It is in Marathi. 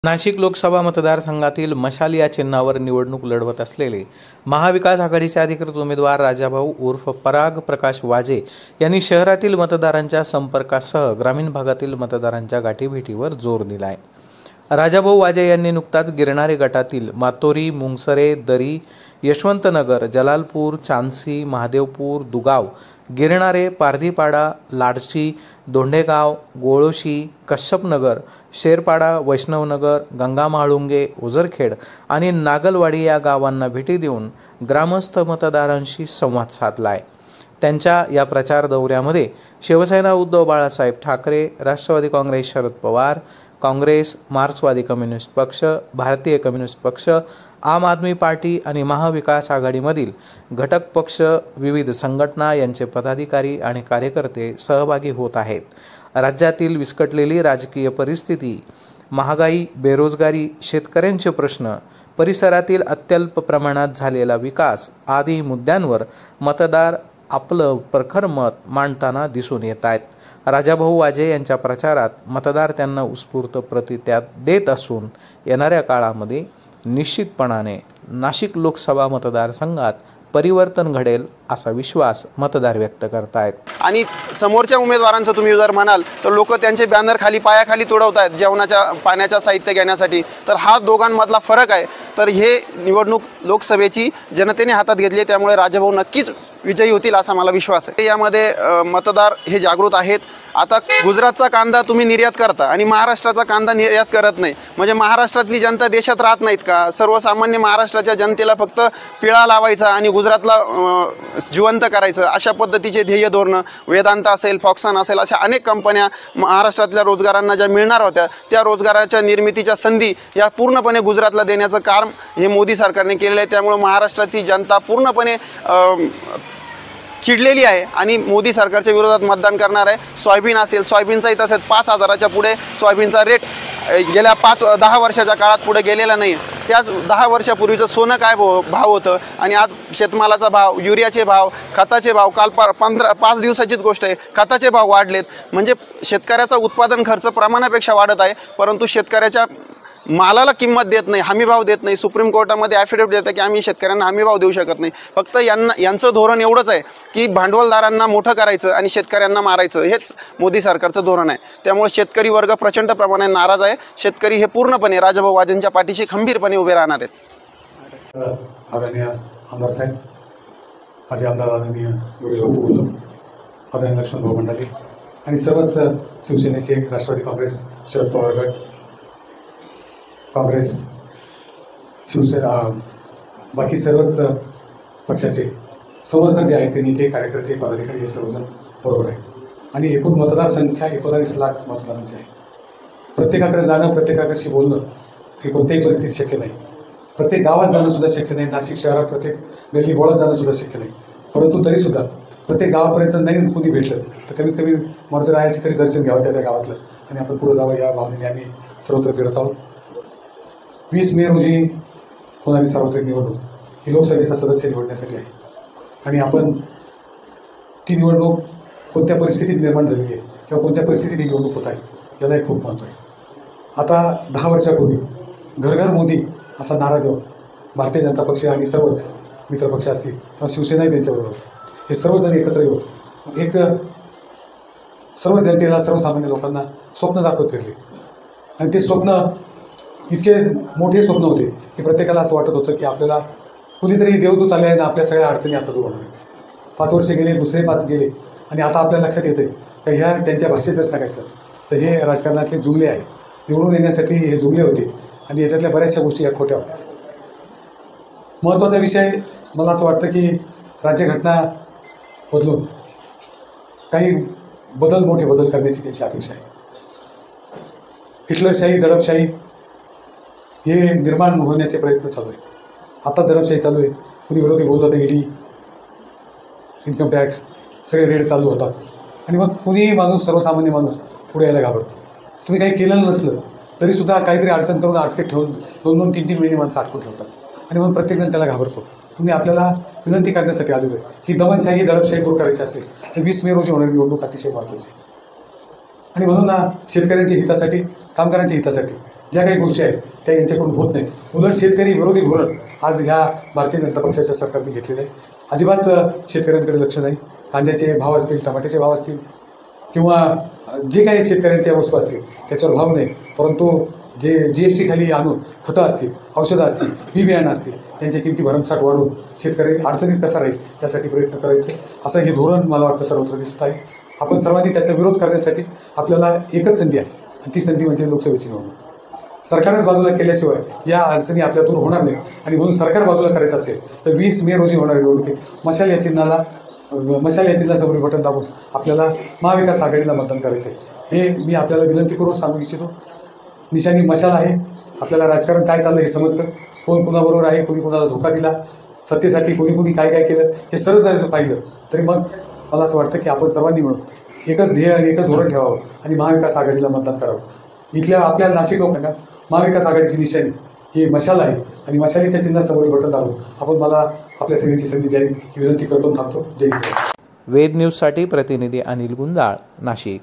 नाशिक लोकसभा मतदारसंघातील मशाल या चिन्हावर निवडणूक लढवत असलेले महाविकास आघाडीचे अधिकृत उमेदवार राजाभाऊ उर्फ पराग प्रकाश वाजे यांनी शहरातील मतदारांच्या संपर्कासह ग्रामीण भागातील मतदारांच्या गाठीभेटीवर जोर दिलाय। राजाभाऊ वाजे यांनी नुकताच गिरणारे गटातील मातोरी, मुंगसरे, दरी, यशवंतनगर, जलालपूर, चांदसी, महादेवपूर, दुगाव, गिरणारे, पारधीपाडा, लाडशी, दोंडेगाव, गोळोशी, कश्यपनगर, शेरपाडा, वैष्णवनगर, गंगामाळुंगे, ओझरखेड आणि नागलवाडी या गावांना भेटी देऊन ग्रामस्थ मतदारांशी संवाद साधलाय। त्यांच्या या प्रचार दौऱ्यामध्ये शिवसेना उद्धव बाळासाहेब ठाकरे, राष्ट्रवादी काँग्रेस शरद पवार, काँग्रेस, मार्क्सवादी कम्युनिस्ट पक्ष, भारतीय कम्युनिस्ट पक्ष, आम आदमी पार्टी आणि महाविकास आघाडीमधील घटक पक्ष, विविध संघटना यांचे पदाधिकारी आणि कार्यकर्ते सहभागी होत आहेत। राज्यातील विस्कटलेली राजकीय परिस्थिती, महागाई, बेरोजगारी, शेतकऱ्यांचे प्रश्न, परिसरातील अत्यल्प प्रमाणात झालेला विकास आदी मुद्द्यांवर मतदार आपलं प्रखर मत मांडताना दिसून येत आहेत। राजाभाऊ वाजे यांच्या प्रचारात मतदार त्यांना उत्स्फूर्त प्रतिक्रिया देत असून येणाऱ्या काळामध्ये निश्चितपणाने नाशिक लोकसभा मतदारसंघात परिवर्तन घडेल असा विश्वास मतदार व्यक्त करतायत। आणि समोरच्या उमेदवारांचं तुम्ही जर म्हणाल तर लोक त्यांचे बॅनर खाली पायाखाली तुडवतायत जेवणाच्या पाण्याच्या साहित्य घेण्यासाठी। तर हा दोघांमधला फरक आहे। तर हे निवडणूक लोकसभेची जनतेने हातात घेतली, त्यामुळे राजाभाऊ नक्कीच विजयी होतील असा मला विश्वास आहे। यामध्ये मतदार हे जागृत आहेत। आता गुजरातचा कांदा तुम्ही निर्यात करता आणि महाराष्ट्राचा कांदा निर्यात करत नाही, म्हणजे महाराष्ट्रातली जनता देशात राहत नाहीत का? सर्वसामान्य महाराष्ट्राच्या जनतेला फक्त पिळा लावायचा आणि गुजरातला जिवंत करायचं अशा पद्धतीचे ध्येय धोरणं वेदांत असेल, फॉक्सन असेल, अशा अनेक कंपन्या महाराष्ट्रातल्या रोजगारांना ज्या मिळणार होत्या त्या रोजगाराच्या निर्मितीच्या संधी या पूर्णपणे गुजरातला देण्याचं काम हे मोदी सरकारने केलेलं आहे। त्यामुळे महाराष्ट्रातील जनता पूर्णपणे चिडलेली आहे आणि मोदी सरकारच्या विरोधात मतदान करणार आहे। सोयाबीन असेल, सोयाबीनचाही तसंच 5,000च्या पुढे सोयाबीनचा रेट गेल्या 5-10 वर्षाच्या काळात पुढे गेलेला नाही। त्याच 10 वर्षापूर्वीचं सोनं काय भाव होतं आणि आज शेतमालाचा भाव, युरियाचे भाव, खताचे भाव, काल 5 दिवसाचीच गोष्ट आहे, खताचे भाव वाढलेत। म्हणजे शेतकऱ्याचा उत्पादन खर्च प्रमाणापेक्षा वाढत आहे, परंतु शेतकऱ्याच्या मालाला किंमत देत नाही, हमी भाव देत नाही। सुप्रीम कोर्टामध्ये ॲफिडेविट देतं की आम्ही शेतकऱ्यांना हमी भाव देऊ शकत नाही। फक्त यांचं धोरण एवढंच आहे की भांडवलदारांना मोठं करायचं आणि शेतकऱ्यांना मारायचं, हेच मोदी सरकारचं धोरण आहे। त्यामुळे शेतकरी वर्ग प्रचंड प्रमाणात नाराज आहे। शेतकरी हे पूर्णपणे राजाभाऊ वाजेंच्या पाठीशी खंबीरपणे उभे राहणार आहेत। आदरणीय आमदार साहेब, माझे आमदार आदरणीय योगेश बापू गुल्लम, आदरणीय लक्ष्मण भाऊ मंडाले आणि सर्वच शिवसेनेचे, राष्ट्रवादी काँग्रेस, शरद पवार गट, काँग्रेस, शिवसेना, बाकी सर्वच पक्षाचे समर्थक जे आहेत ते नेते, कार्यकर्ते, पदाधिकारी हे सर्वजण बरोबर आहे। आणि एकूण मतदारसंख्या 19 लाख मतदारांची आहे। प्रत्येकाकडे जाणं, प्रत्येकाकडशी बोलणं हे कोणत्याही परिस्थितीत शक्य नाही। प्रत्येक गावात जाणं सुद्धा शक्य नाही। नाशिक शहरात प्रत्येक गल्ली बोळात जाणं सुद्धा शक्य नाही। परंतु तरीसुद्धा प्रत्येक गावापर्यंत नाही कोणी भेटलं तर कमीत कमी मर्दरायाची तरी दर्शन घ्यावं त्या गावातलं आणि आपण पुढे जावं या भावनेने आम्ही सर्वत्र फिरत आहोत। 20 मे रोजी होणारी सार्वत्रिक निवडणूक ही लोकसभेचा सदस्य निवडण्यासाठी आहे आणि आपण ती निवडणूक कोणत्या परिस्थितीत निर्माण झालेली आहे किंवा कोणत्या परिस्थितीत ही निवडणूक होत आहे यालाही खूप महत्त्व आहे। आता 10 वर्षापूर्वी घर घर मोदी असा नारा देऊन भारतीय जनता पक्ष आणि सर्वच मित्रपक्ष असतील किंवा शिवसेनाही त्यांच्याबरोबर होतं, हे सर्वजण एकत्र येऊन एक सर्व जनतेला, सर्वसामान्य लोकांना स्वप्न दाखवत फिरले आणि ते स्वप्न इतके मोठे स्वप्न होते की प्रत्येकाला असं वाटत होतं की आपल्याला कुणीतरी देवदूत आले आणि आपल्या सगळ्या अडचणी आता दूर होणार आहेत। 5 वर्ष गेले, दुसरे 5 गेले आणि आता आपल्या लक्षात येतं तर ह्या त्यांच्या भाषेत जर सांगायचं तर हे राजकारणातले जुमले आहेत। निवडून येण्यासाठी हे जुमले होते आणि याच्यातल्या बऱ्याचशा गोष्टी या खोट्या होत्या। महत्त्वाचा विषय मला असं वाटतं की राज्यघटना बदलून काही मोठे बदल करण्याची त्यांची अपेक्षा आहे। हिटलरशाही, दडपशाही हे निर्माण होण्याचे प्रयत्न चालू आहे। आता दडपशाही चालू आहे। कुणी विरोधी बोललं तर ईडी, इन्कम टॅक्स सगळे रेड चालू होतात आणि मग कुणीही माणूस, सर्वसामान्य माणूस पुढे यायला घाबरतो। तुम्ही काही केलं नसलं तरीसुद्धा काहीतरी अडचण करून अटकेत ठेवून 2-2, 3-3 महिने माणसं अटकून ठेवतात आणि मग प्रत्येकजण त्याला घाबरतो। तुम्ही आपल्याला विनंती करण्यासाठी आलेलो आहे ही दमनशाही, दडपशाही दूर करायची असेल तर 20 मे रोजी होणारी निवडणूक अतिशय महत्त्वाची आहे। आणि म्हणून शेतकऱ्यांच्या हितासाठी, कामगारांच्या हितासाठी ज्या काही गोष्टी आहेत त्या यांच्याकडून होत नाही. उलट शेतकरी विरोधी धोरण आज ह्या भारतीय जनता पक्षाच्या सरकारने घेतलेलं आहे. अजिबात शेतकऱ्यांकडे लक्ष नाही. कांद्याचे भाव असतील, टमाट्याचे भाव असतील किंवा जे काही शेतकऱ्यांच्या वस्तू असतील त्याच्यावर भाव नाही, परंतु जे GST खाली आणून खतं असतील, औषधं असतील, बी बियाणं असतील त्यांच्या किमती भरमसाठ वाढवून शेतकरी अडचणीत कसा राहील यासाठी प्रयत्न करायचे, असं हे धोरण मला वाटतं सर्वत्र दिसत आहे. आपण सर्वांनी त्याचा विरोध करण्यासाठी आपल्याला एकच संधी आहे आणि ती संधी म्हणजे लोकसभेची निवडणूक. सरकारच बाजूला केल्याशिवाय या अडचणी आपल्या दूर होणार नाही आणि म्हणून सरकार बाजूला करायचं असेल तर 20 मे रोजी होणाऱ्या निवडणुकीत मशाल या चिन्हासमोरील बटन दाबून आपल्याला महाविकास आघाडीला मतदान करायचं आहे. हे मी आपल्याला विनंती करून सांगू इच्छितो. निशाणी मशाल आहे. आपल्याला राजकारण काय चाललं हे समजतं. कोण कुणाबरोबर आहे, कोणी कुणाला धोका दिला, सत्तेसाठी कोणी काय काय केलं हे सर्व जर पाहिलं तरी मग मला असं वाटतं की आपण सर्वांनी मिळून एकच ध्येय आणि एकच धोरण ठेवावं आणि महाविकास आघाडीला मतदान करावं. इथल्या आपल्या नाशिक लोकांना महाविकास आघाडीची निशाणी ही मशाल आहे आणि मशालीच्या चिन्हासमोरील बटन दाबून आपण मला आपल्या सेवेची संधी द्यावी ही विनंती करतो. थांबतो. जय हिंद. वेद न्यूजसाठी प्रतिनिधी अनिल गुंजाळ, नाशिक.